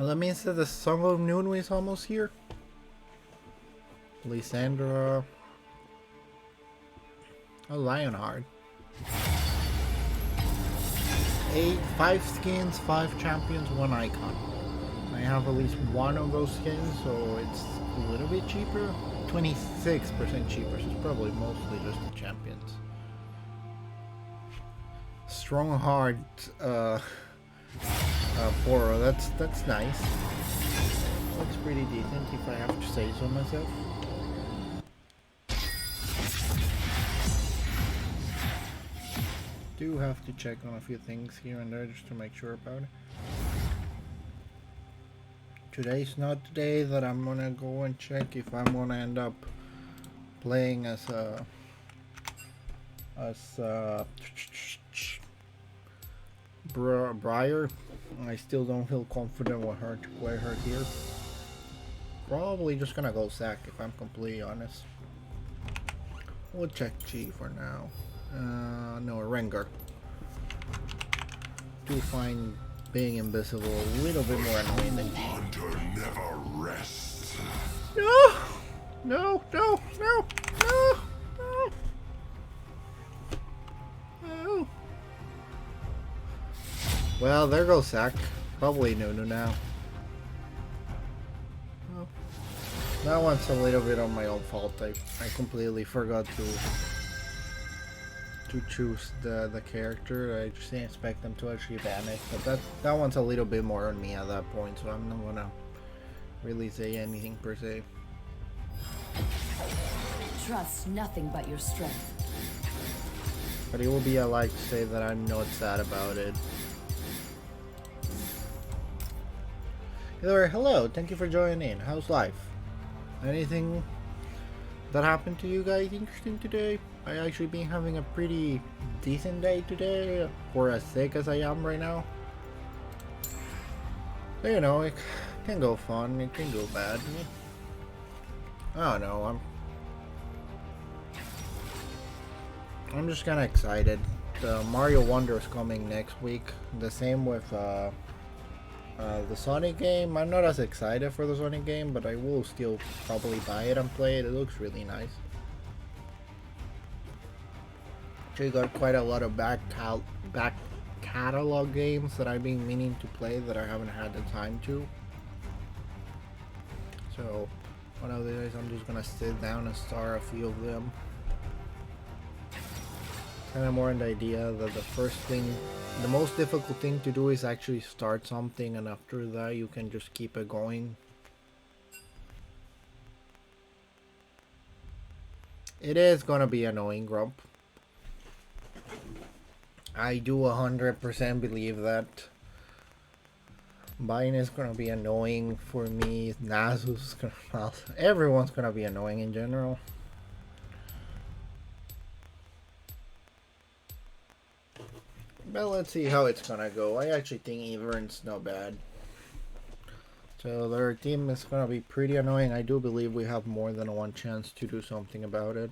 Well, that means that the Song of Noon is almost here. Lysandra. Oh, Lionheart. 5 skins, 5 champions, 1 icon. I have at least one of those skins, so it's a little bit cheaper. 26% cheaper, so it's probably mostly just the champions. Strongheart Poro, that's nice. Looks pretty decent if I have to say so myself. Do have to check on a few things here and there just to make sure about it. Today's not the day that I'm gonna go and check if I'm gonna end up playing as Briar. I still don't feel confident with her to play her here. Probably just gonna go Zac if I'm completely honest. We'll check G for now. No, Rengar. Do find being invisible a little bit more annoying than G. Hunter never rests. No! No, no, no, no, no. No. Well, there goes Zac. Probably Nunu now. Oh. That one's a little bit on my own fault. I completely forgot to choose the character. I just didn't expect them to actually ban it. But that one's a little bit more on me at that point, so I'm not gonna really say anything per se. Trust nothing but your strength. But it will be a like to say that I'm not sad about it. Hello, thank you for joining in. How's life? Anything that happened to you guys interesting today? I actually been having a pretty decent day today, or as sick as I am right now. So, you know, it can go fun, it can go bad. I don't know, I'm just kinda excited. The Mario Wonder is coming next week. The same with the Sonic game. I'm not as excited for the Sonic game, but I will still probably buy it and play it. It looks really nice. Actually got quite a lot of back catalog games that I've been meaning to play that I haven't had the time to. So one of the days I'm just gonna sit down and start a few of them. Kind of more in the idea that the most difficult thing to do is actually start something, and after that you can just keep it going. It is gonna be annoying, Grump. I do 100% believe that. Buying is gonna be annoying for me. Nasus, well, everyone's gonna be annoying in general. But let's see how it's gonna go. I actually think Ivern's not bad. So their team is gonna be pretty annoying. I do believe we have more than one chance to do something about it.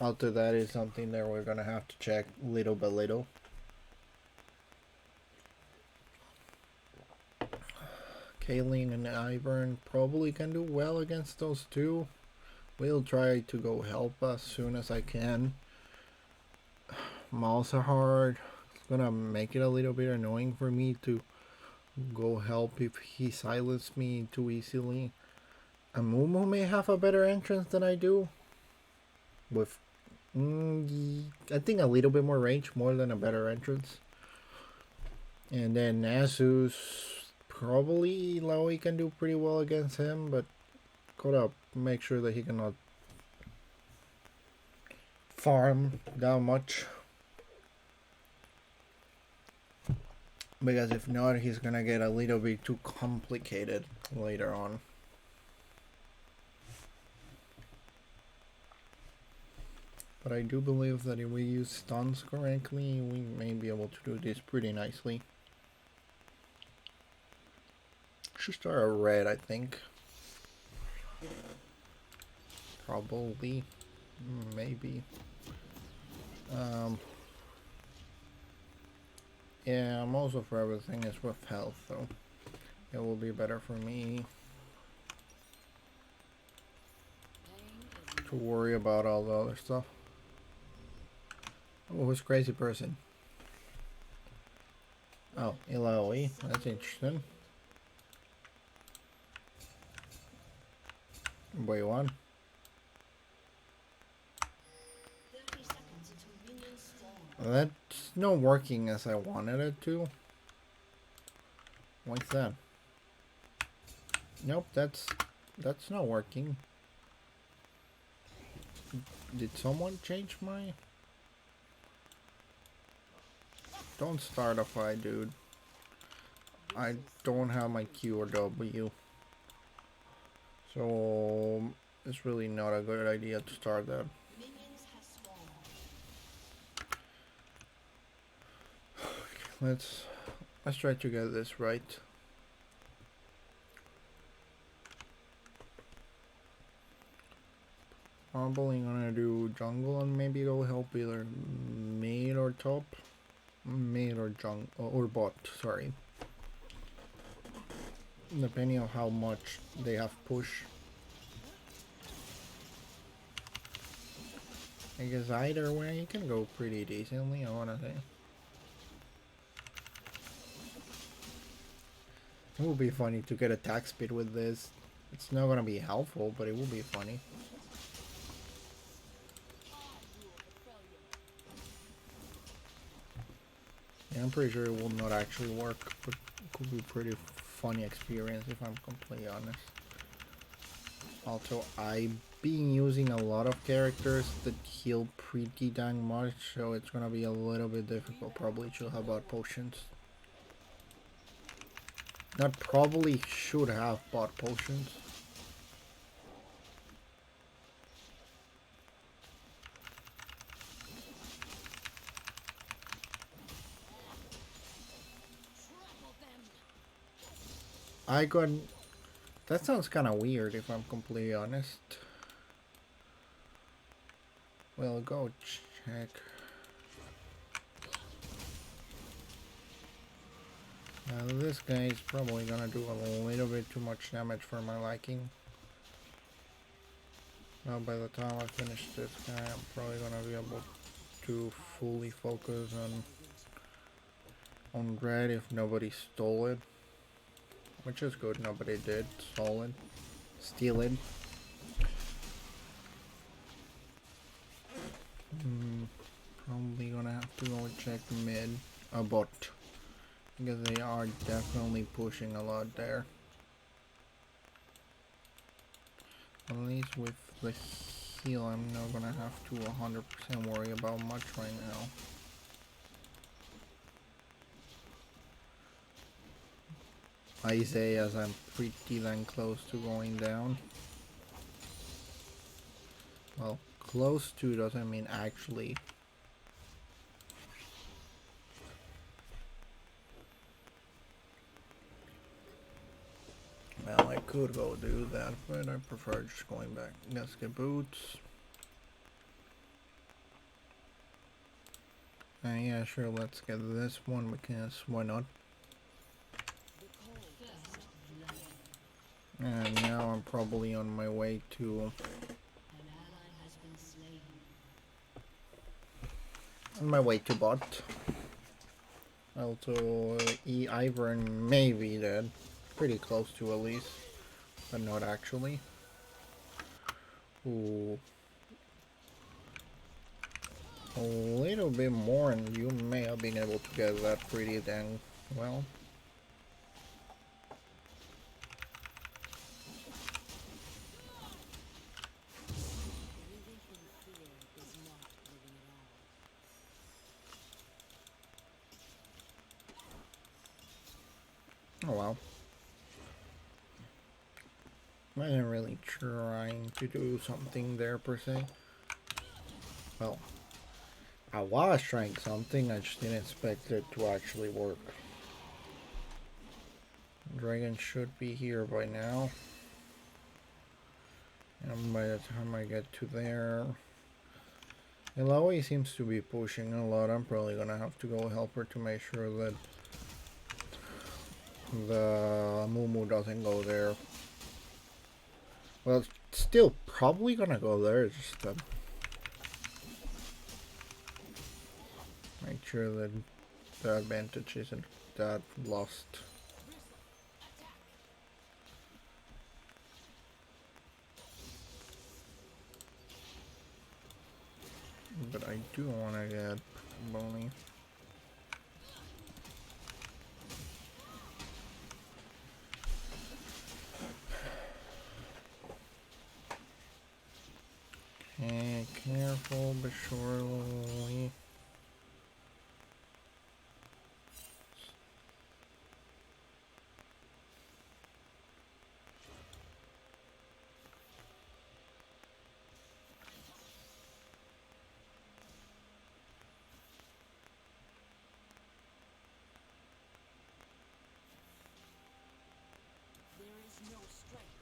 After that is something that we're gonna have to check little by little. Kaylin and Ivern probably can do well against those two. We'll try to go help as soon as I can. Malzahar is gonna make it a little bit annoying for me to go help if he silenced me too easily. Amumu may have a better entrance than I do. With, I think a little bit more range, more than a better entrance. And then Nasus, probably Laoi can do pretty well against him, but gotta make sure that he cannot farm that much, because if not, he's gonna get a little bit too complicated later on. But I do believe that if we use stuns correctly, we may be able to do this pretty nicely. Should start a red, I think. Probably. Maybe. Yeah, most of everything is with health, though. It will be better for me to worry about all the other stuff. Oh, who's crazy person? Oh, Ilaoi. That's interesting. Wait, one. That's not working as I wanted it to. What's that? Nope, that's not working. Did someone change my... Don't start a fight, dude. I don't have my Q or W. So it's really not a good idea to start that. Let's try to get this right. Probably gonna do jungle and maybe it'll help either mid or top. Mid or jungle or bot, sorry. Depending on how much they have push. I guess either way you can go pretty decently, I wanna say. It will be funny to get attack speed with this. It's not gonna be helpful, but it will be funny. Yeah, I'm pretty sure it will not actually work, but it could be pretty funny experience if I'm completely honest. Also, I've been using a lot of characters that heal pretty dang much, so it's gonna be a little bit difficult probably to have bot potions. Not probably should have bot potions. I got... That sounds kind of weird if I'm completely honest. We'll go check. This guy is probably gonna do a little bit too much damage for my liking. Now by the time I finish this guy, I'm probably gonna be able to fully focus on red if nobody stole it. Which is good, nobody did steal it. Probably gonna have to go check mid, a bot. Because they are definitely pushing a lot there. At least with the heal, I'm not gonna have to 100% worry about much right now. I say as I'm pretty dang close to going down. Well, close to doesn't mean actually. Well, I could go do that, but I prefer just going back. Let's get boots. Yeah, sure, let's get this one because why not? And now I'm probably on my way to... bot. Also, Ivern may be dead. Pretty close to at least. But not actually. Ooh. A little bit more and you may have been able to get that pretty dang well. Oh wow. I wasn't really trying to do something there per se. Well, I was trying something, I just didn't expect it to actually work. Dragon should be here by now. And by the time I get to there, Ilaoi seems to be pushing a lot. I'm probably gonna have to go help her to make sure that the Mumu doesn't go there. Well, it's still probably gonna go there, just make sure that the advantage isn't that lost. But I do want to get Bonnie. Okay, careful but surely.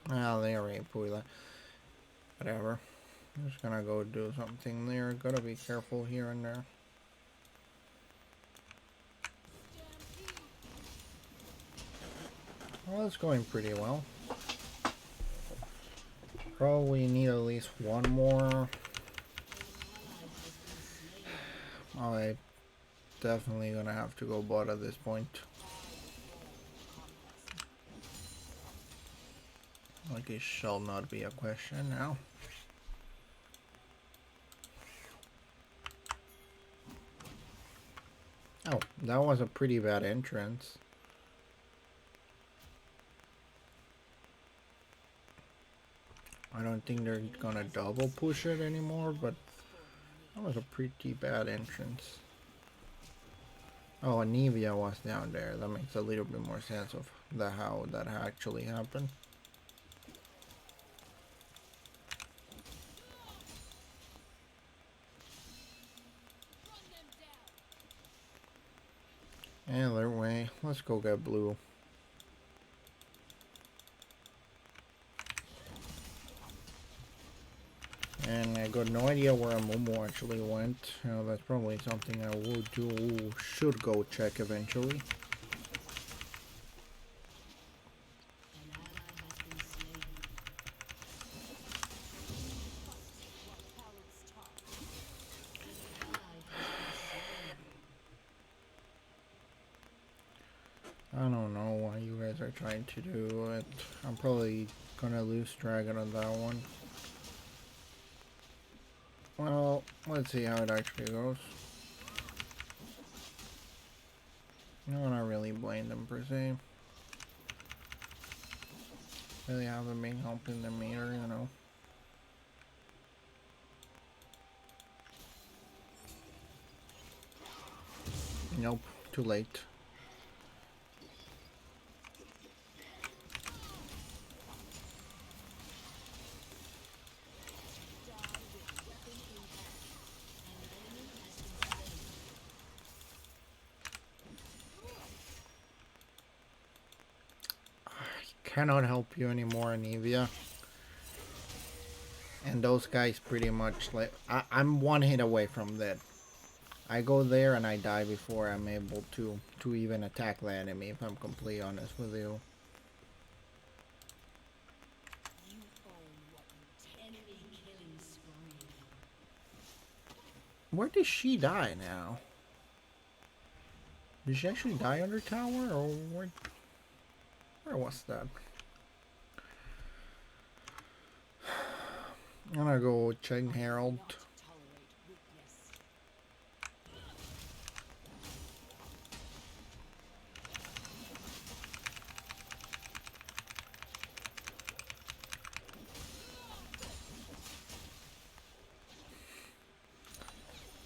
Ah, they already put that. Whatever. I'm just gonna go do something there. Gotta be careful here and there. Well, it's going pretty well. Probably need at least one more. I definitely gonna have to go bot at this point. Like it shall not be a question now. Oh, that was a pretty bad entrance. I don't think they're gonna double push it anymore, but that was a pretty bad entrance. Oh, Anivia was down there. That makes a little bit more sense of the how that actually happened. Either way, let's go get blue. And I got no idea where Momo actually went. That's probably something I will do. Should go check eventually. I don't know why you guys are trying to do it. I'm probably gonna lose Dragon on that one. Well, let's see how it actually goes. No, I don't really blame them per se. Really haven't been helping them either, you know. Nope, too late. Cannot help you anymore, Anivia. And those guys pretty much like I'm one hit away from that. I go there and I die before I'm able to even attack the enemy, if I'm completely honest with you. Where did she die now? Did she actually die under tower, or where was that? I'm gonna go check Herald.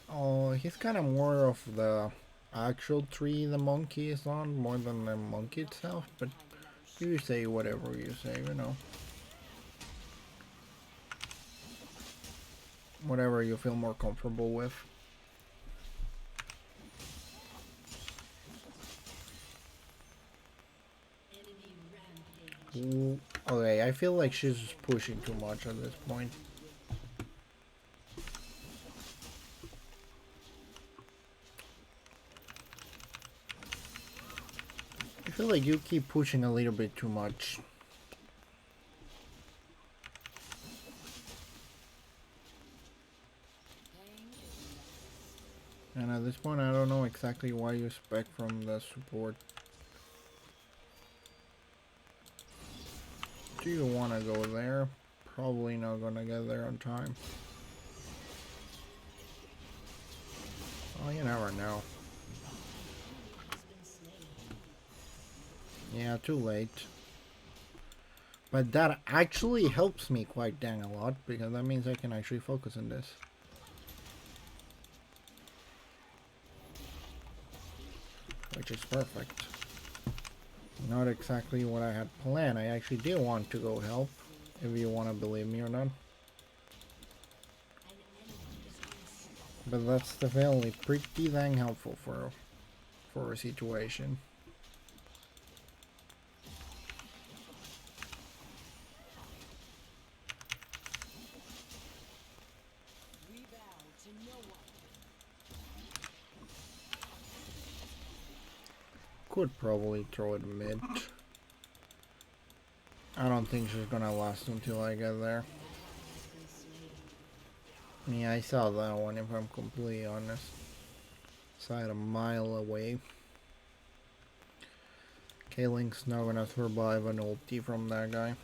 Oh, he's kind of more of the actual tree the monkey is on, more than the monkey itself, but you say whatever you say, you know. Whatever you feel more comfortable with. Ooh, okay, I feel like she's pushing too much at this point. feel like you keep pushing a little bit too much. And at this point, I don't know exactly what you expect from the support. Do you want to go there? Probably not gonna get there on time. Oh, you never know. Yeah, too late. But that actually helps me quite dang a lot, because that means I can actually focus on this. Which is perfect. Not exactly what I had planned. I actually did want to go help, if you want to believe me or not. But that's definitely pretty dang helpful for a situation. Could probably throw it mid. I don't think she's gonna last until I get there. Yeah, I saw that one, if I'm completely honest. Side a mile away. K-Link's not gonna survive an ulti from that guy.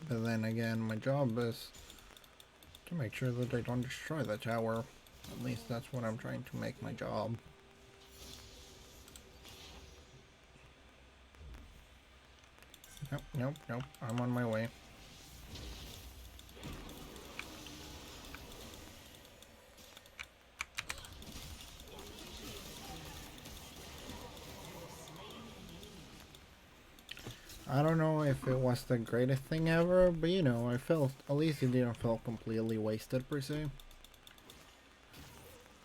But then again, my job is to make sure that they don't destroy the tower. At least that's what I'm trying to make my job. Nope, nope, nope. I'm on my way. I don't know if it was the greatest thing ever, but you know, I felt, at least it didn't feel completely wasted per se.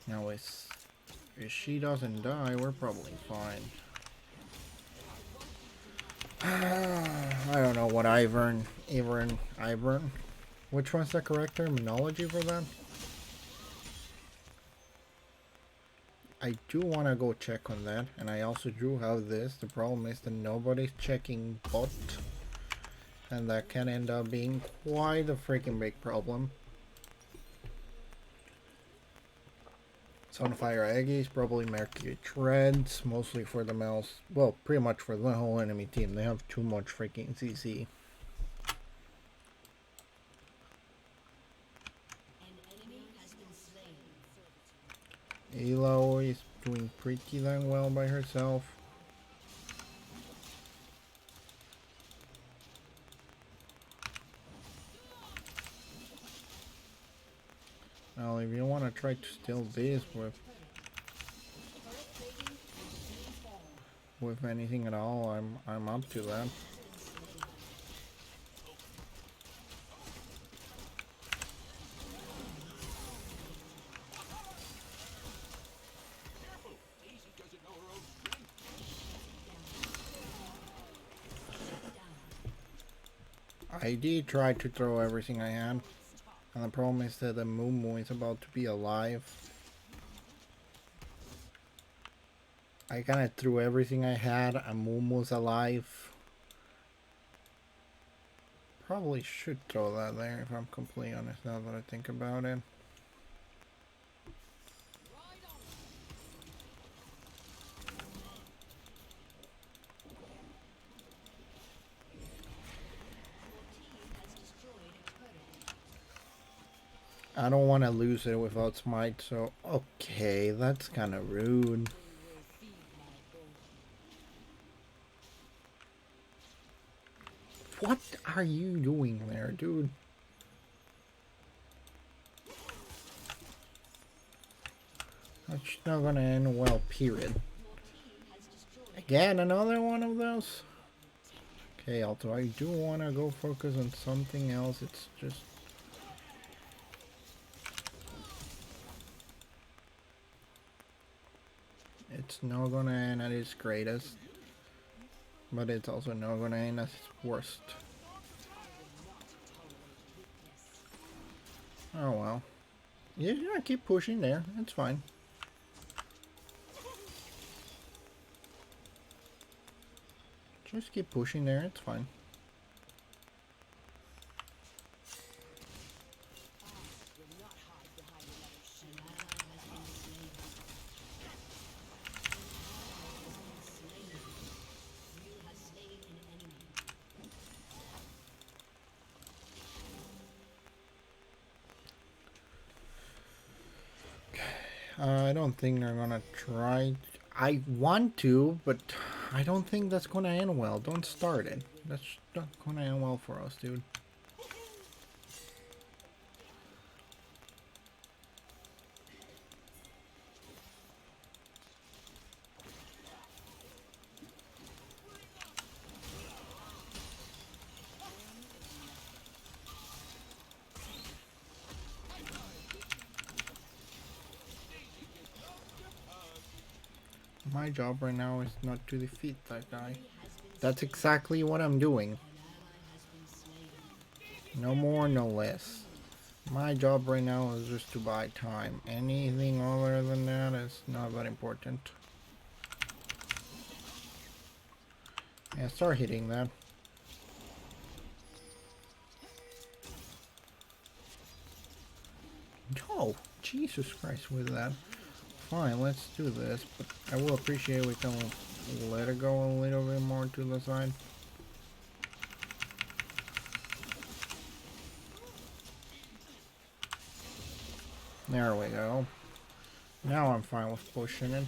Now if she doesn't die, we're probably fine. I don't know what Ivern. Which one's the correct terminology for that? I do want to go check on that, and I also do have this. The problem is that nobody's checking bot, and that can end up being quite a freaking big problem. Sunfire Aggies, probably Mercury Treads, mostly for the mouse. Well, pretty much for the whole enemy team. They have too much freaking CC. Elo is doing pretty dang well by herself. Well, if you want to try to steal this with anything at all, I'm up to that. I did try to throw everything I had, and the problem is that the Mumu is about to be alive. I kinda threw everything I had, and Mumu's alive. Probably should throw that there if I'm completely honest now that I think about it. I don't want to lose it without smite, so okay, that's kind of rude. What are you doing there, dude? That's not gonna end well, period. Again, another one of those? Okay, although I do want to go focus on something else, it's just... It's not gonna end at its greatest, but it's also not gonna end at its worst. Oh well. Yeah, keep pushing there. It's fine. Just keep pushing there. It's fine. I don't think they're gonna try. I want to, but I don't think that's gonna end well. Don't start it. That's not gonna end well for us, dude. My job right now is not to defeat that guy. That's exactly what I'm doing. No more, no less. My job right now is just to buy time. Anything other than that is not that important. Yeah, start hitting that. No! Jesus Christ with that. Fine, let's do this, but I will appreciate we can let it go a little bit more to the side. There we go. Now I'm fine with pushing it.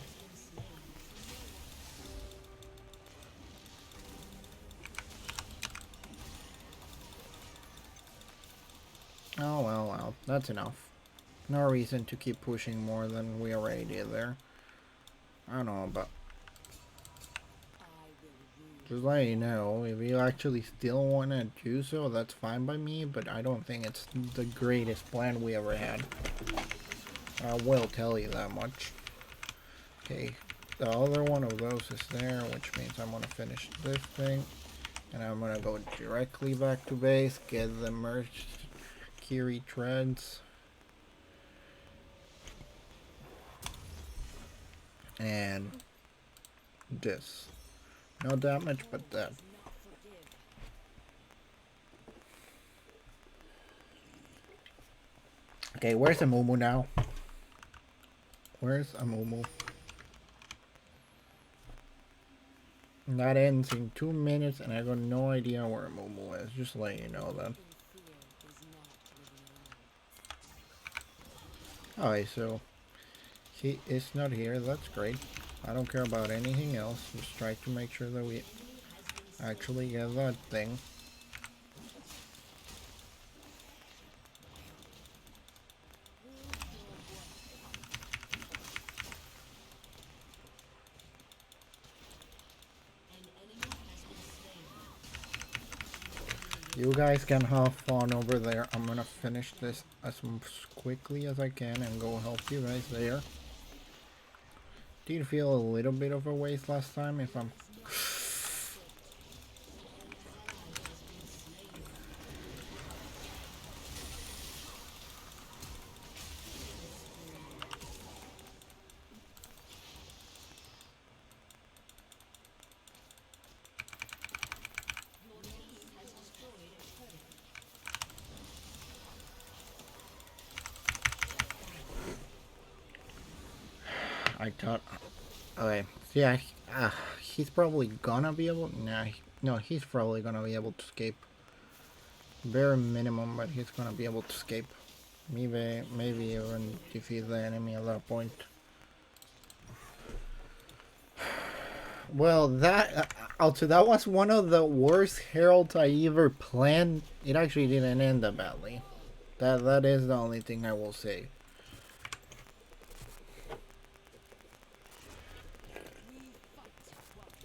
Oh well, that's enough. No reason to keep pushing more than we already did there. I don't know, but just let you know, if you actually still want to do so, that's fine by me, but I don't think it's the greatest plan we ever had. I will tell you that much. Okay, the other one of those is there, which means I'm going to finish this thing. And I'm going to go directly back to base, get the merged Kiri treads. And this. No damage, but that. Okay, where's Amumu now? Where's Amumu? That ends in 2 minutes, and I got no idea where Amumu is. Just letting you know that. Alright, so he is not here. That's great. I don't care about anything else. Just try to make sure that we actually get that thing. You guys can have fun over there. I'm gonna finish this as quickly as I can and go help you guys there. Did feel a little bit of a waste last time if I'm... I thought... Okay, yeah, he's probably gonna be able... Nah, no, he's probably gonna be able to escape. Bare minimum, but he's gonna be able to escape. Maybe even defeat the enemy at that point. Well, that... also, that was one of the worst heralds I ever planned. It actually didn't end that badly. That is the only thing I will say.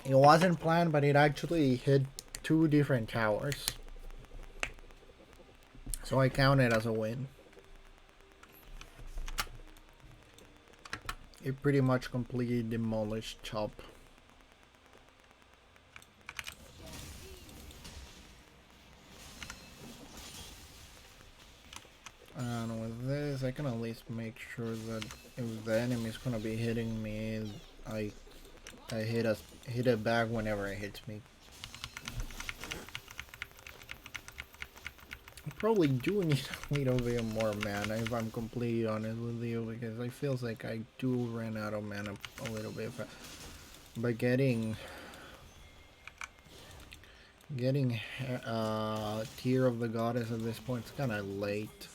It wasn't planned, but it actually hit 2 different towers. So I count it as a win. It pretty much completely demolished Chop. And with can at least make sure that if the enemy is gonna be hitting me, I hit it back whenever it hits me. I probably do need a little bit more mana if I'm completely honest with you, because I feel like I do run out of mana a little bit. But getting Tear of the Goddess at this point is kind of late.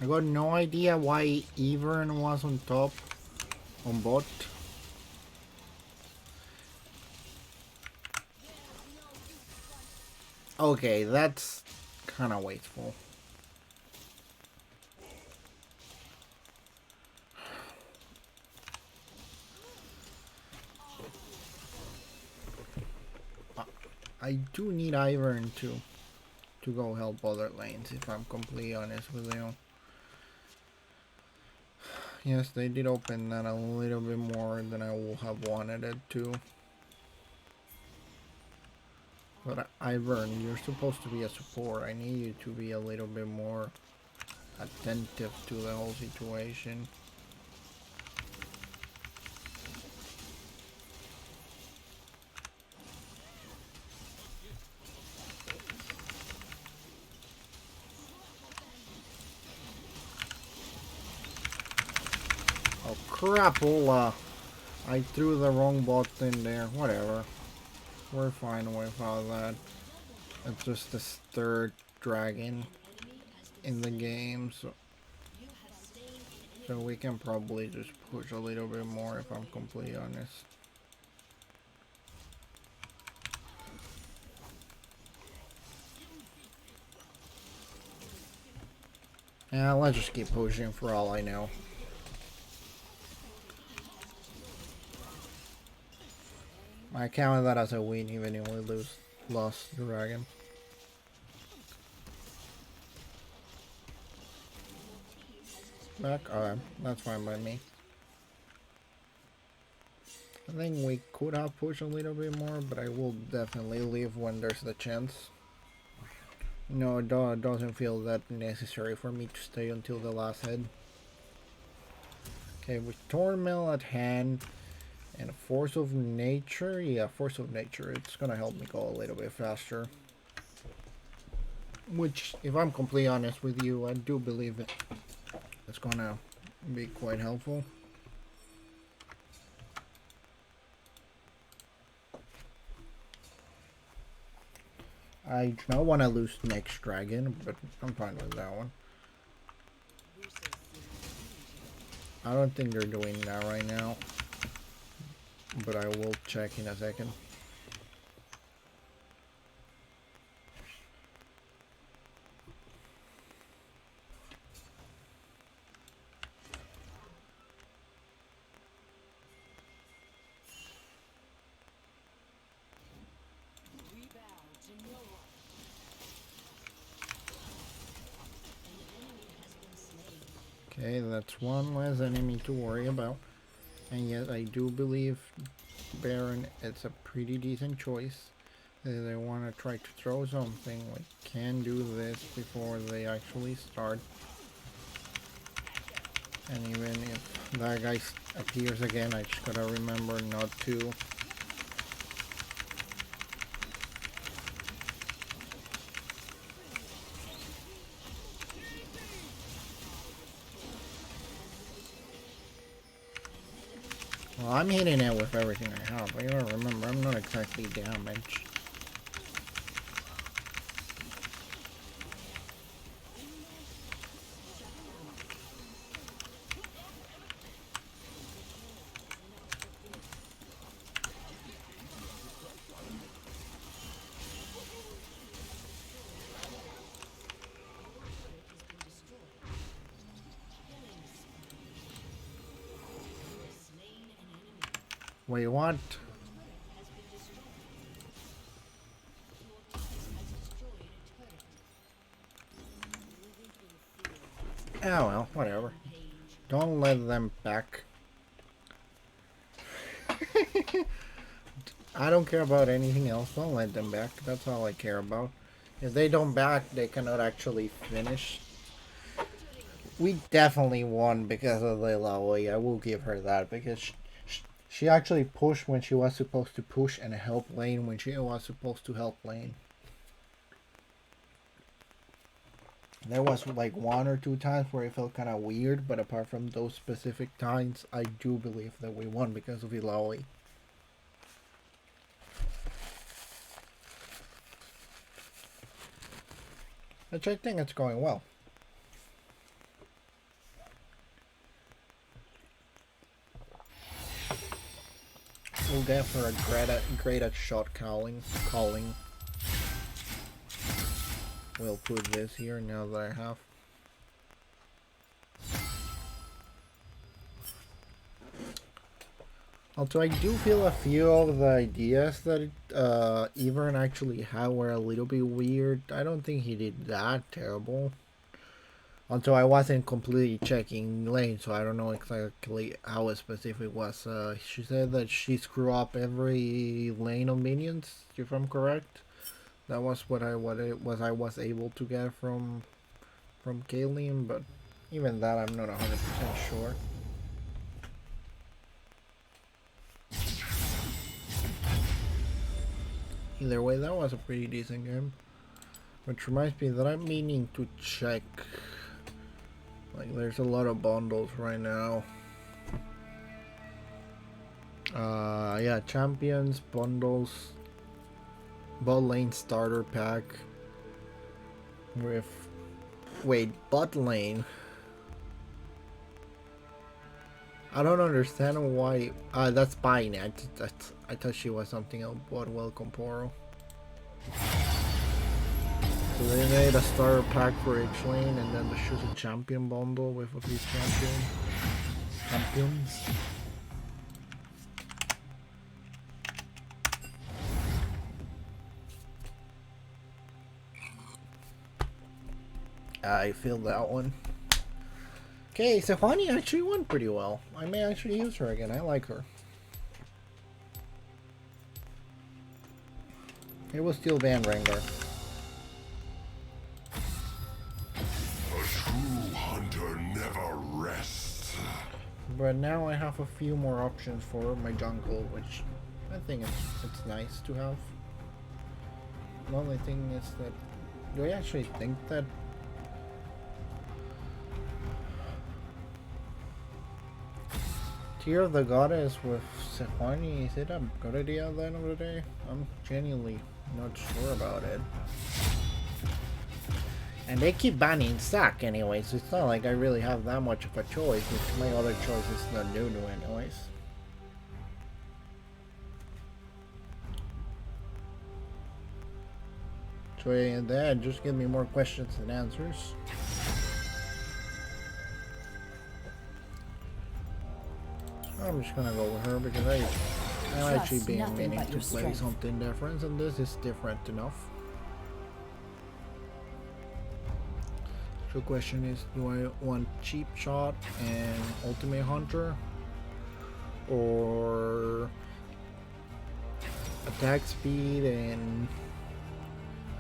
I got no idea why Ivern was on top on bot. Okay, that's kind of wasteful. I do need Ivern to go help other lanes, if I'm completely honest with you. Yes, they did open that a little bit more than I would have wanted it to. But Ivern, you're supposed to be a support. I need you to be a little bit more attentive to the whole situation. Oh crapola! I threw the wrong bot in there. Whatever. We're fine without that. It's just this third dragon in the game, so we can probably just push a little bit more if I'm completely honest. Yeah, let's just keep pushing for all I know. I count that as a win even if we lost the dragon. Back? Alright, that's fine by me. I think we could have pushed a little bit more, but I will definitely leave when there's the chance. No, it doesn't feel that necessary for me to stay until the last head. Okay, with Thornmail at hand and a Force of Nature. Yeah, Force of Nature. It's gonna help me go a little bit faster. Which, if I'm completely honest with you, I do believe it's gonna be quite helpful. I do not want to lose next dragon, but I'm fine with that one. I don't think they're doing that right now, but I will check in a second. Okay, that's one less enemy to worry about. And yet I do believe Baron is a pretty decent choice. If they want to try to throw something, we can do this before they actually start. And even if that guy appears again, I just gotta remember not to. Well, I'm hitting it with everything I have. I gotta remember, I'm not exactly damaged. Wait, what? Oh well, whatever. Don't let them back. I don't care about anything else. Don't let them back. That's all I care about. If they don't back, they cannot actually finish. We definitely won because of Leilani. I will give her that because she actually pushed when she was supposed to push and help lane when she was supposed to help lane. There was like 1 or 2 times where it felt kind of weird, but apart from those specific times, I do believe that we won because of Illaoi. Which I think it's going well. We'll get for a great at shot calling. We'll put this here now that I have. Although I do feel a few of the ideas that Ivern actually had were a little bit weird. I don't think he did that terrible. Although I wasn't completely checking lane, so I don't know exactly how specific was. She said that she screwed up every lane of minions, if I'm correct. That was what I was able to get from Kaylin, but even that I'm not 100% sure. Either way, that was a pretty decent game. Which reminds me that I'm meaning to check. Like, there's a lot of bundles right now. Yeah, champions, bundles, bot lane starter pack. With, wait, bot lane. I don't understand why. That's buying it. I thought she was something else. But welcome, Poro. So they made a starter pack for each lane, and then they choose a champion bundle with a few champions. I feel that one. Okay, Sejuani actually won pretty well. I may actually use her again. I like her. It was still Van Rengar. A true hunter never rests. But now I have a few more options for my jungle, which I think it's nice to have. The only thing is that, do I actually think that Tear of the Goddess with Sejuani, is it a good idea at the end of the day? I'm genuinely not sure about it. And they keep banning Zac anyways, so it's not like I really have that much of a choice, which my other choice is not Nunu anyways. So in that, just give me more questions than answers. I'm just gonna go with her because I'm actually being meaning to play something different, and this is different enough. So the question is, do I want cheap shot and ultimate hunter, or attack speed and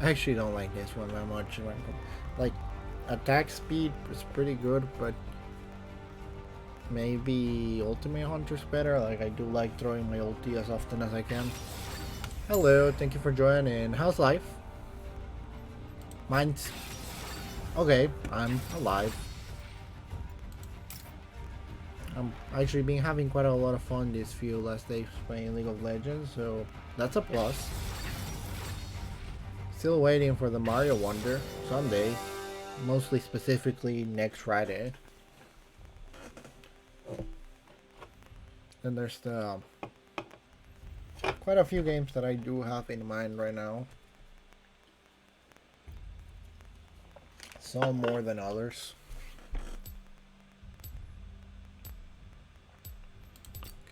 I actually don't like this one that much. Like, attack speed is pretty good, but maybe ultimate hunter's better. Like, I do like throwing my ulti as often as I can. Hello, thank you for joining. How's life? Mine's okay. I'm alive. I'm actually been having quite a lot of fun these few last days playing League of Legends, so that's a plus. Still waiting for the Mario Wonder someday, mostly specifically next Friday. Then there's the quite a few games that I do have in mind right now. Some more than others.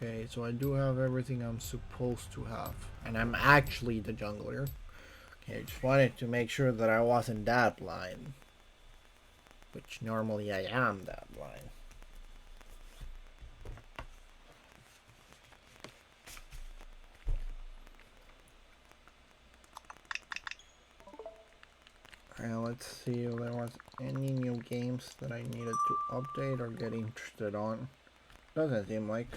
Okay, so I do have everything I'm supposed to have. And I'm actually the jungler. Okay, just wanted to make sure that I wasn't that line. Which normally I am that line. Alright, let's see if there was any new games that I needed to update or get interested on. Doesn't seem like.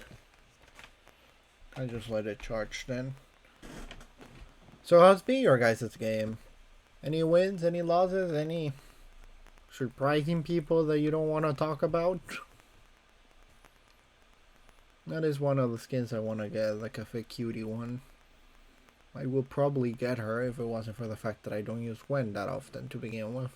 I just let it charge then. So how's been your guys' game? Any wins, any losses, any surprising people that you don't want to talk about? That is one of the skins I want to get, like a fake cutie one. I will probably get her if it wasn't for the fact that I don't use Gwen that often to begin with.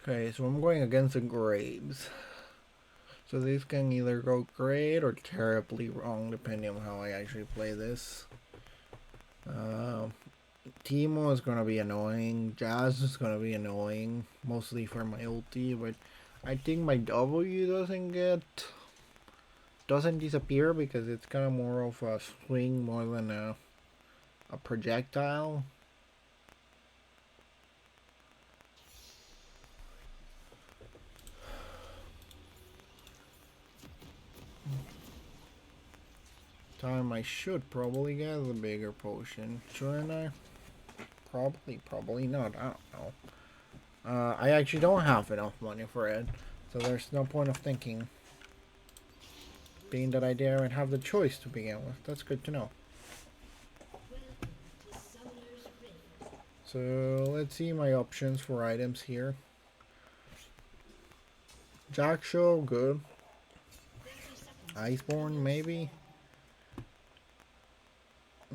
Okay, so I'm going against the Graves. So this can either go great or terribly wrong depending on how I actually play this. Teemo is gonna be annoying. Jazz is gonna be annoying, mostly for my ulti, but I think my W doesn't disappear because it's kind of more of a swing more than a projectile. Time I should probably get the bigger potion, shouldn't I? Probably not. I don't know. I actually don't have enough money for it, so there's no point of thinking. Being that I didn't have the choice to begin with, that's good to know. So let's see my options for items here. Jackshaw, good. Iceborne, maybe.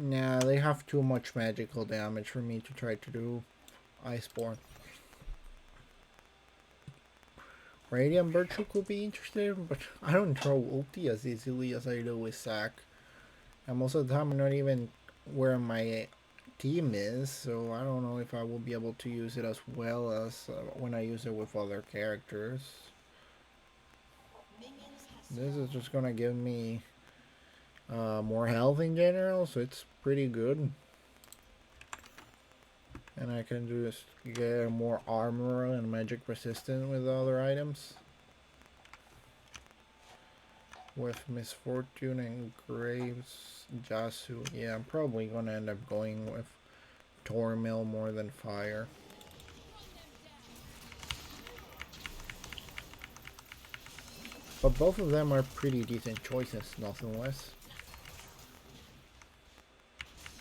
Nah, they have too much magical damage for me to try to do Iceborne. Radiant Virtue could be interesting, but I don't throw ulti as easily as I do with Zac. And most of the time I'm not even where my team is, so I don't know if I will be able to use it as well as when I use it with other characters. This is just gonna give me more health in general, so it's pretty good. And I can just get more armor and magic resistant with other items. With Miss Fortune and Graves, Jasu, yeah, I'm probably gonna end up going with Tormil more than Fire. But both of them are pretty decent choices, nothing less.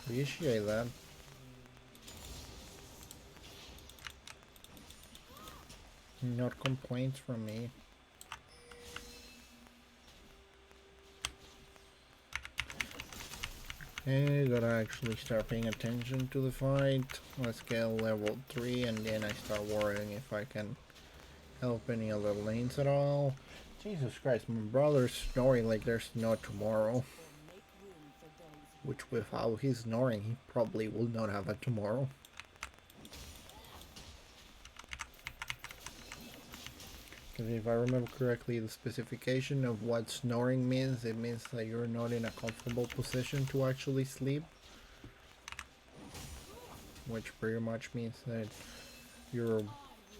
Appreciate that. Not complaints from me. Okay, gotta actually start paying attention to the fight. Let's get level 3 and then I start worrying if I can help any other lanes at all. Jesus Christ, my brother's snoring like there's no tomorrow. Which with how he's snoring, he probably will not have a tomorrow. Because if I remember correctly, the specification of what snoring means, it means that you're not in a comfortable position to actually sleep. Which pretty much means that you're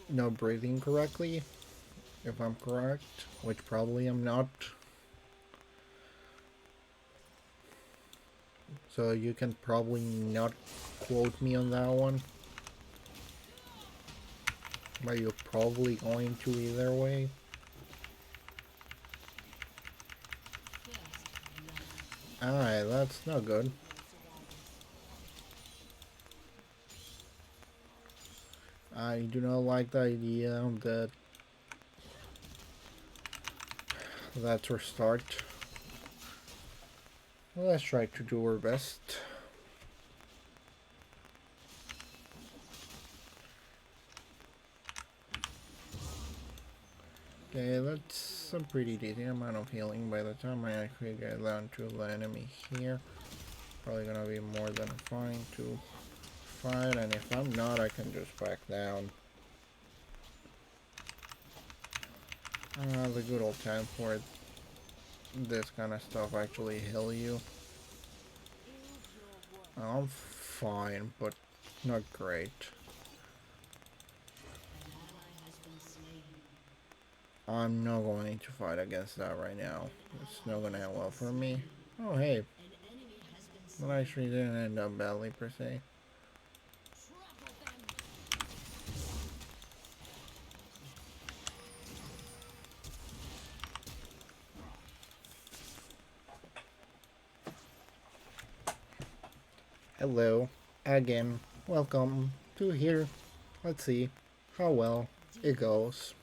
not breathing correctly, if I'm correct, which probably I'm not. So you can probably not quote me on that one. But you're probably going to either way. Alright, that's not good. I do not like the idea that that's our start. Well, let's try to do our best. Okay, that's a pretty decent amount of healing by the time I actually get down to the enemy here. Probably gonna be more than fine to fight, and if I'm not, I can just back down. The good old time for this kind of stuff actually heal you. I'm fine, but not great. I'm not going to fight against that right now. It's not gonna end well for me. Oh hey, that actually didn't end up badly per se. Hello, again, welcome to here. Let's see how well it goes.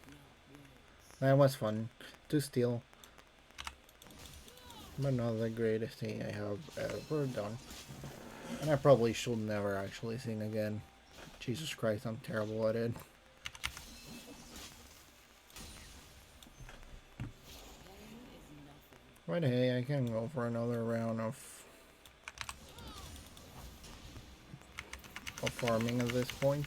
That was fun to steal, but not the greatest thing I have ever done. And I probably should never actually sing again. Jesus Christ, I'm terrible at it. But hey, I can go for another round of farming at this point.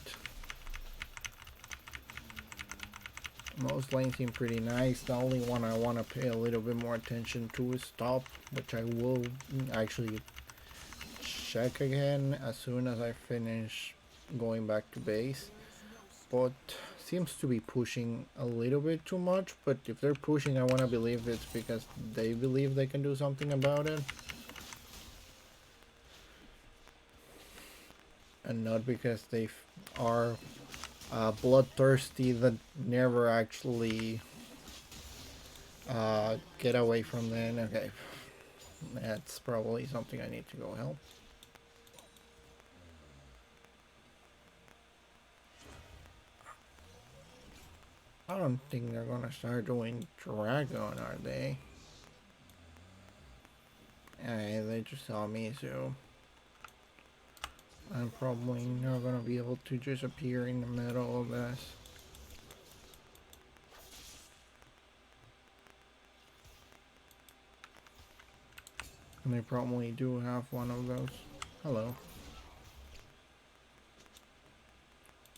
Most lanes seem pretty nice. The only one I want to pay a little bit more attention to is top, which I will actually check again as soon as I finish going back to base. But seems to be pushing a little bit too much, but if they're pushing, I want to believe it's because they believe they can do something about it. And not because they are bloodthirsty that never actually get away from them. Okay, that's probably something I need to go help. I don't think they're gonna start doing Dragon, are they? Hey, they just saw me, so I'm probably not gonna be able to just appear in the middle of this. And they probably do have one of those. Hello.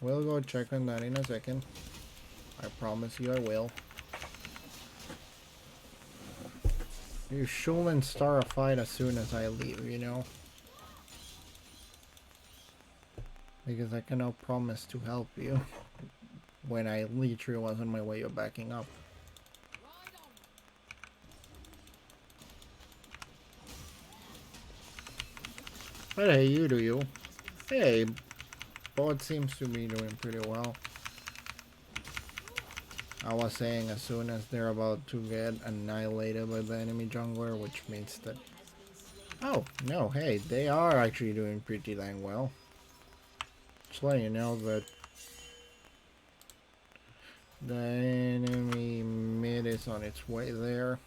We'll go check on that in a second. I promise you I will. You shouldn't start a fight as soon as I leave, you know? Because I cannot promise to help you when I literally was on my way of backing up. But hey, you do you. Hey, bot seems to be doing pretty well. I was saying as soon as they're about to get annihilated by the enemy jungler, which means that... Oh, no, hey, they are actually doing pretty dang well. Just letting you know that the enemy mid is on its way there.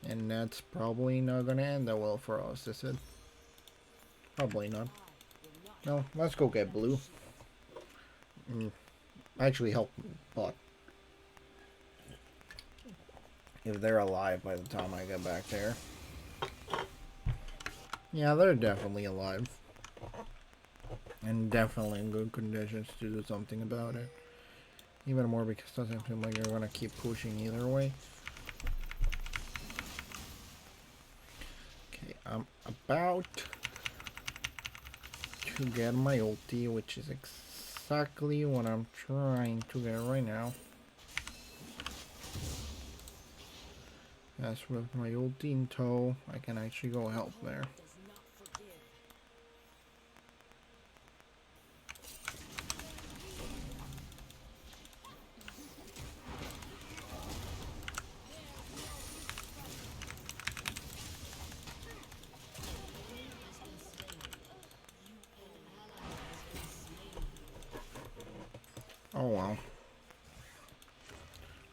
And that's probably not gonna end that well for us, is it? Probably not. No, let's go get blue. Actually help bot. If they're alive by the time I get back there. Yeah, they're definitely alive. And definitely in good conditions to do something about it. Even more because it doesn't seem like you're gonna keep pushing either way. Okay, I'm about to get my ulti, which is exactly what I'm trying to get right now. As with my ulti in tow, I can actually go help there. Oh well.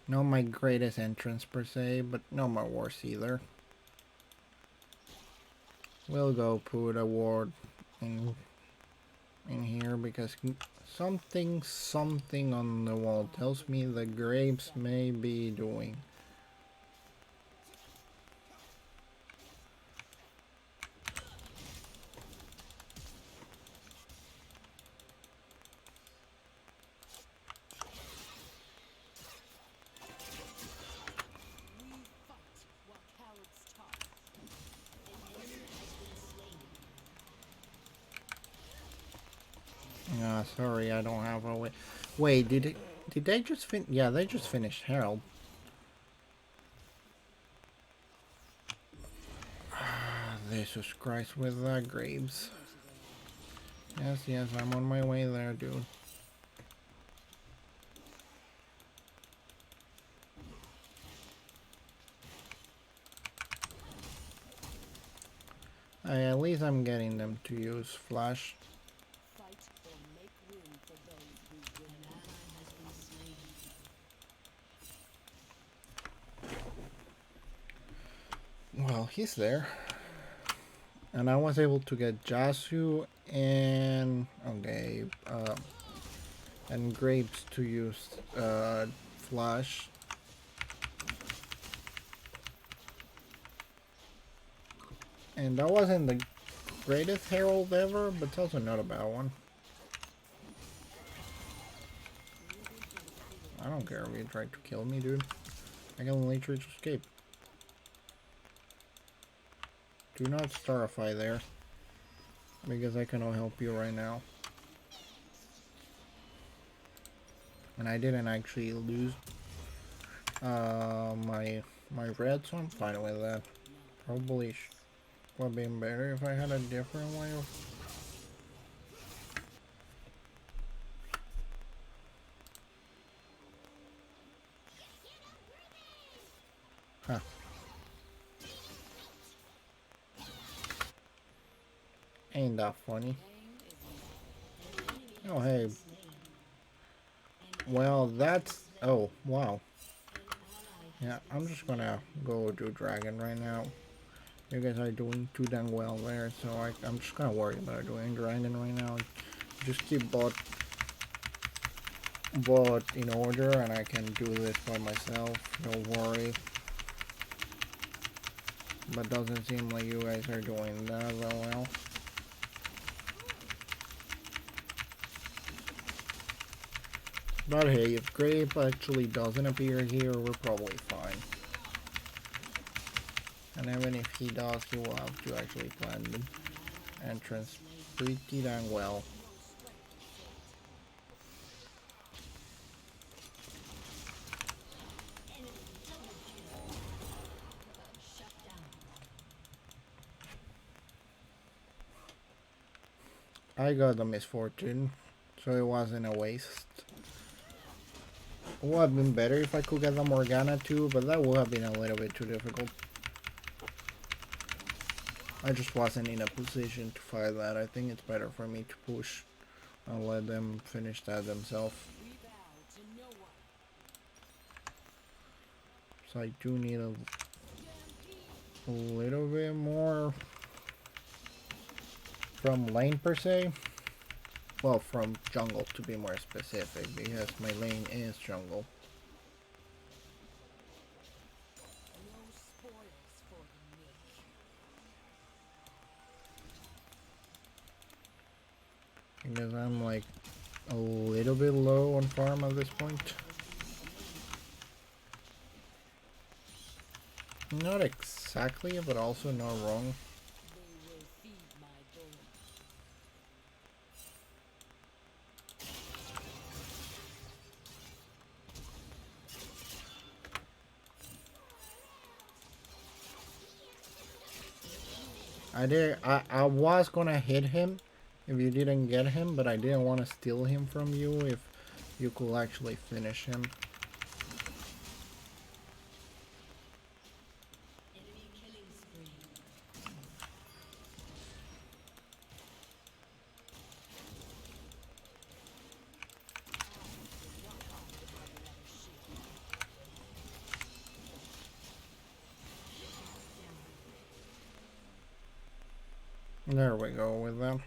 Not my greatest entrance per se, but not my worst either. We'll go put a ward in here because something on the wall tells me the Graves may be doing. Sorry, I don't have a way. Wait, did they just Yeah, they just finished Herald. Jesus Christ, with that Graves. Yes, I'm on my way there, dude. At least I'm getting them to use Flash. Well, he's there. And I was able to get Jasu and and Grapes to use Flash. And that wasn't the greatest Herald ever, but it's also not a bad one. I don't care if you tried to kill me, dude. I can only try to escape. Do not Starify there, because I cannot help you right now. And I didn't actually lose my red, so I'm fine with that. Probably would have been better if I had a different way of... Huh. Ain't that funny? Oh, hey. Well, that's... Oh, wow. Yeah, I'm just gonna go do Dragon right now. You guys are doing too dang well there, so I'm just gonna worry about doing Dragon right now. Just keep bot in order, and I can do this by myself. Don't worry. But doesn't seem like you guys are doing that well. But hey, if Grape actually doesn't appear here, we're probably fine. And even if he does, he will have to actually plan the entrance pretty dang well. I got the misfortune, so it wasn't a waste. It would have been better if I could get the Morgana too, but that would have been a little bit too difficult. I just wasn't in a position to fight that. I think it's better for me to push and let them finish that themselves. So I do need a little bit more from lane per se. Well, from jungle to be more specific, because my lane is jungle. Because I'm like a little bit low on farm at this point. Not exactly, but also not wrong. I was gonna hit him if you didn't get him, but I didn't want to steal him from you if you could actually finish him. There we go with that.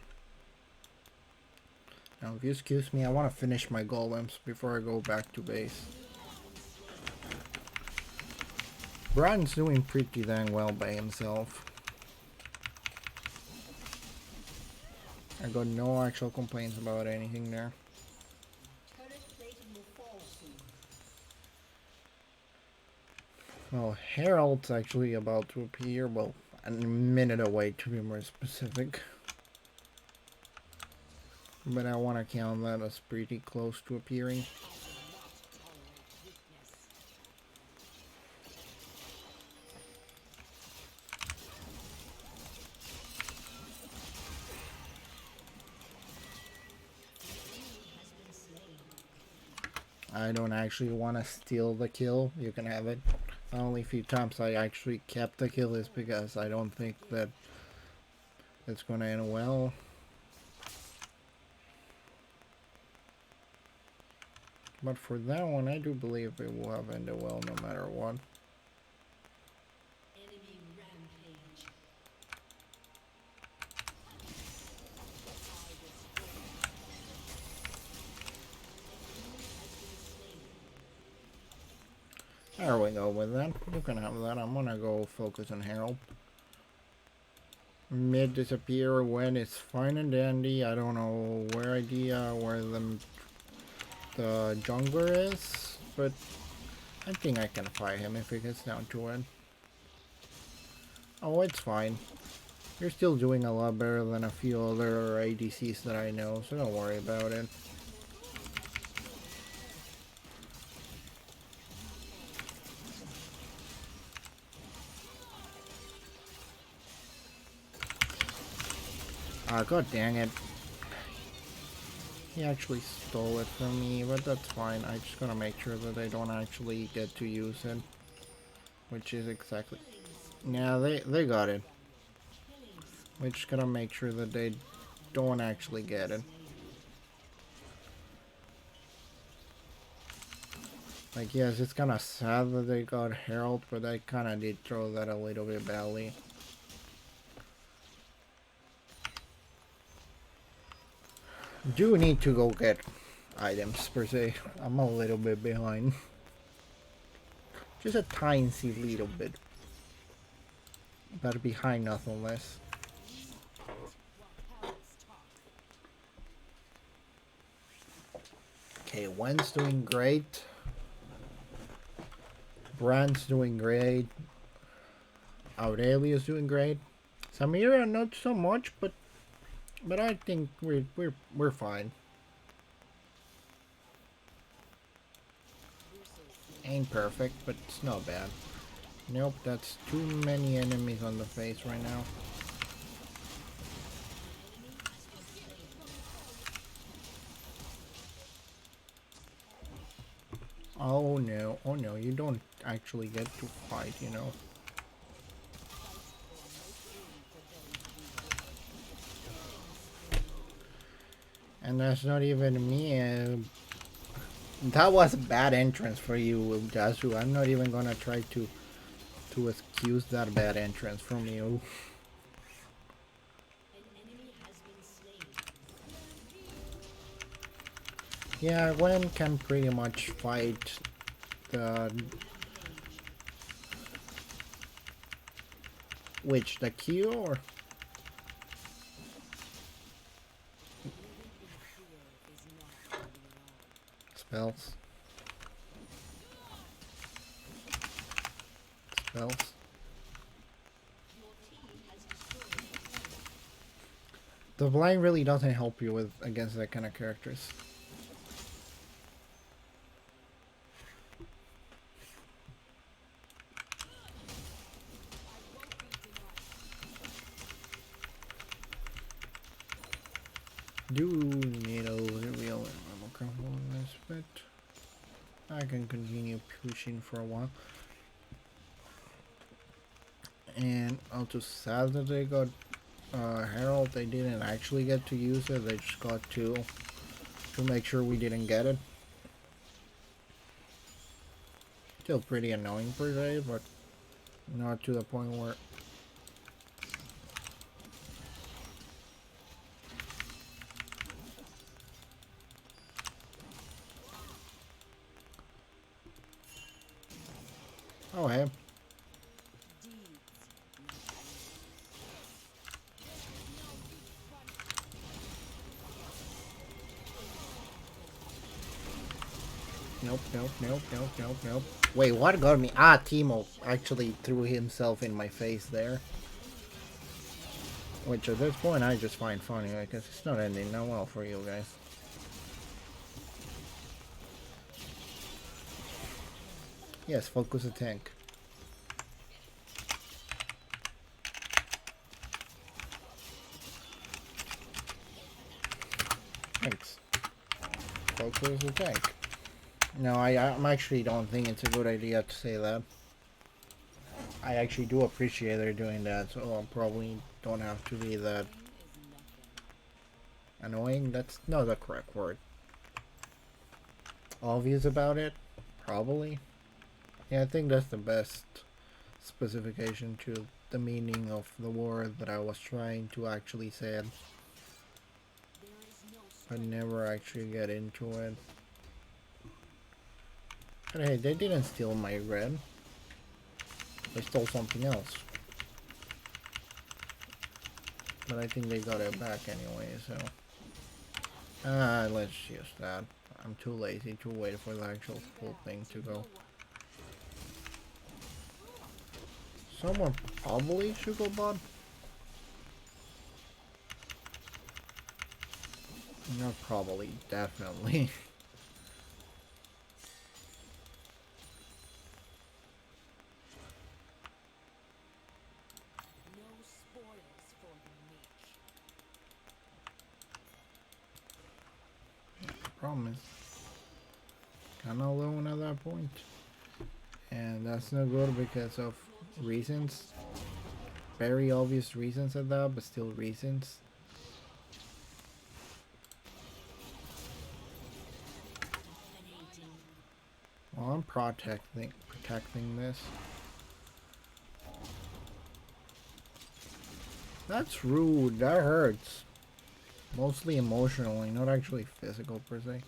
Now, if you excuse me, I want to finish my golems before I go back to base. Brian's doing pretty dang well by himself. I got no actual complaints about anything there. Well, Herald's actually about to appear. Well, a minute away to be more specific. But I want to count that as pretty close to appearing. I don't actually want to steal the kill. You can have it. The only few times I actually kept the kill is because I don't think that it's going to end well. But for that one, I do believe it will have ended well no matter what. Enemy rampage. There we go with that. You can have that. I'm gonna go focus on Herald. Mid disappear when it's fine and dandy. I don't know where the jungler is, but I think I can fight him if it gets down to it. Oh, it's fine. You're still doing a lot better than a few other ADCs that I know, so don't worry about it. Ah, god dang it. He actually stole it from me, but that's fine. I'm just gonna make sure that they don't actually get to use it. Which is exactly... Yeah, they got it. We're just gonna make sure that they don't actually get it. Like, yes, it's kinda sad that they got Herald, but I kinda did throw that a little bit badly. Do need to go get items per se. I'm a little bit behind. Just a tiny little bit. But behind nothing less. Okay, Wen's doing great. Brand's doing great. Aurelia's doing great. Samira not so much, but I think we're fine. Ain't perfect, but it's not bad. Nope, that's too many enemies on the face right now. Oh no, you don't actually get to fight, you know. And that's not even me. That was a bad entrance for you, Jasu. I'm not even gonna try to excuse that bad entrance from you. Yeah, Gwen can pretty much fight the... Which, the Q or... Spells. Spells. The blind really doesn't help you with against that kind of characters. Do need a real normal combo in this bit. I can continue pushing for a while. And I'm just sad that they got Herald. They didn't actually get to use it. They just got to make sure we didn't get it. Still pretty annoying per se, but not to the point where... Oh, hey. Nope. Wait, what got me? Ah, Teemo actually threw himself in my face there. Which at this point I just find funny because it's not ending that well for you guys. Yes, focus a tank. Thanks. Focus a tank. No, I'm actually don't think it's a good idea to say that. I actually do appreciate they're doing that, so I probably don't have to be that annoying. That's not the correct word. Obvious about it? Probably. Yeah, I think that's the best specification to the meaning of the word that I was trying to actually say. But never actually get into it. But hey, they didn't steal my red. They stole something else. But I think they got it back anyway, so... let's use that. I'm too lazy to wait for the actual full thing to go. Someone probably should go bot. Not probably, definitely. Problem is kinda alone at that point. And that's no good because of reasons. Very obvious reasons at that, but still reasons. Well, I'm protecting this. That's rude, that hurts. Mostly emotionally, not actually physical per se.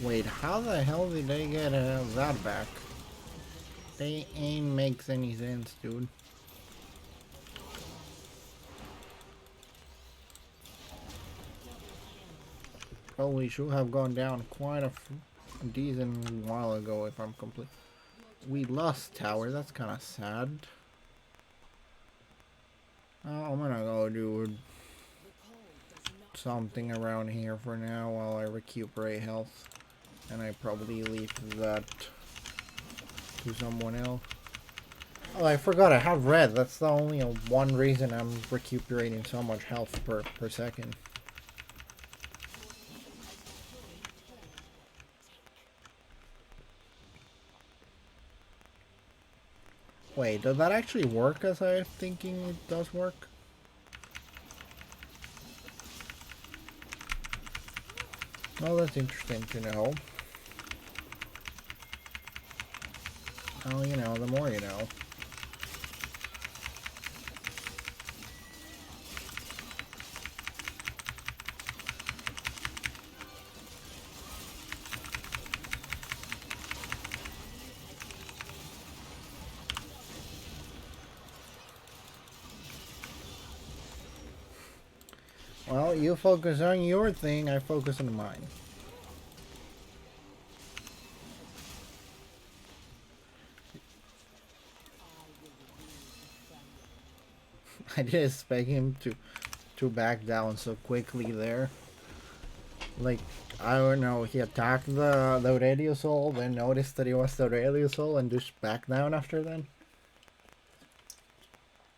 Wait, how the hell did they get that back? They ain't makes any sense, dude. Probably should have gone down quite a decent while ago if I'm complete. We lost tower, that's kind of sad. Oh, I'm gonna go do something around here for now while I recuperate health. And I probably leave that to someone else. Oh, I forgot I have red. That's the only one reason I'm recuperating so much health per second. Wait, does that actually work as I'm thinking it does work? Well, that's interesting to know. Well, you know, the more you know. Well, you focus on your thing, I focus on mine. I didn't expect him to back down so quickly there. Like, I don't know, he attacked the radio soul, then noticed that it was the radio soul and just back down after that.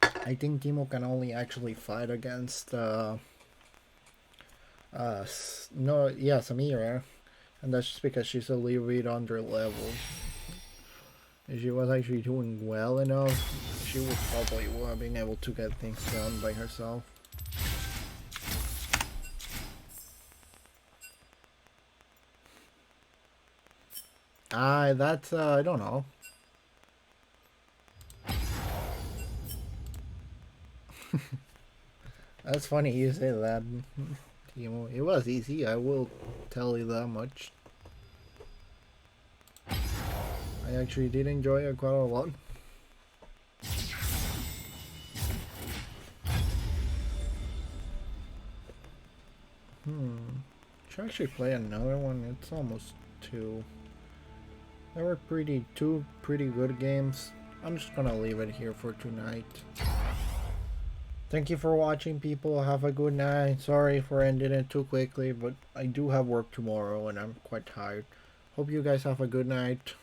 I think Teemo can only actually fight against Samira, and that's just because she's a little bit under level. If she was actually doing well enough, she would probably have been able to get things done by herself. That's I don't know. That's funny you say that. It was easy, I will tell you that much. I actually did enjoy it quite a lot. Should actually play another one. It's almost 2. They were two pretty good games. I'm just gonna leave it here for tonight. Thank you for watching, people. Have a good night. Sorry for ending it too quickly, but I do have work tomorrow and I'm quite tired. Hope you guys have a good night.